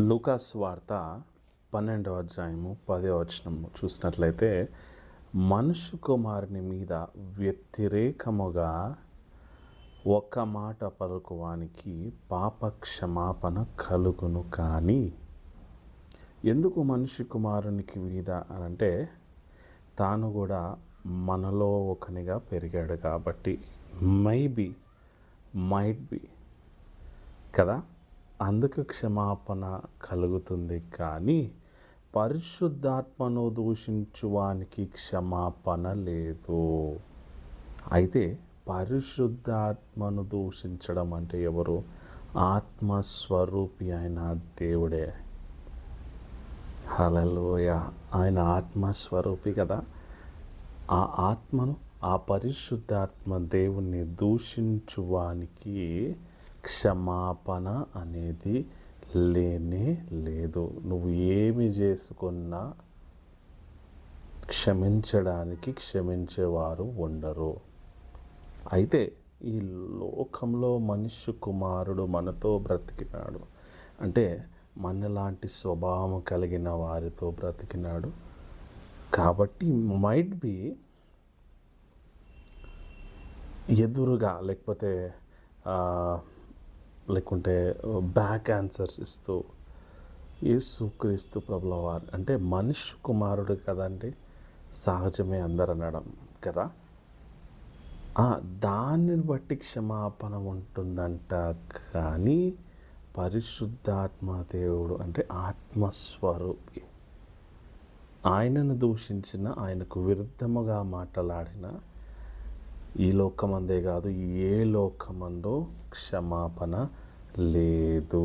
లూకాసు వార్త 12వ అధ్యాయము 10వ వచనము చూసినట్లయితే, మనుష్య కుమారుని మీద వ్యతిరేకముగా ఒక్క మాట పలుకువానికి పాప క్షమాపణ కలుగును. కానీ ఎందుకు మనుష్య కుమారునికి మీద అనంటే, తాను కూడా మనలో ఒకనిగా పెరిగాడు కాబట్టి, మైట్ బి కదా, అందుకు క్షమాపణ కలుగుతుంది. కానీ పరిశుద్ధాత్మను దూషించువానికి క్షమాపణ లేదు. అయితే పరిశుద్ధాత్మను దూషించడం అంటే ఎవరు? ఆత్మస్వరూపి అయిన దేవుడే. హల్లెలూయా! ఆయన ఆత్మస్వరూపి కదా. ఆ ఆత్మను, ఆ పరిశుద్ధాత్మ దేవుణ్ణి దూషించువానికి క్షమాపణ అనేది లేనే లేదు. నువ్వు ఏమి చేసుకున్నా క్షమించడానికి క్షమించేవారు ఉండరు. అయితే ఈ లోకంలో మనుష్య కుమారుడు మనతో బ్రతికినాడు అంటే మనలాంటి స్వభావం కలిగిన వారితో బ్రతికినాడు కాబట్టి మైట్ బి ఎదురుగా లేకుంటే బ్యాక్ ఆన్సర్స్ ఇస్తూ యేసుక్రీస్తు ప్రభుల వారు అంటే మనుష్య కుమారుడు కదండి, సహజమే అందరు అనడం కదా. దాన్ని బట్టి క్షమాపణ ఉంటుందంట. కానీ పరిశుద్ధాత్మ దేవుడు అంటే ఆత్మస్వరూపి, ఆయనను దూషించిన, ఆయనకు విరుద్ధముగా మాట్లాడిన ఈ లోకమందే కాదు, ఏ లోకమందో క్షమాపణ లేదు.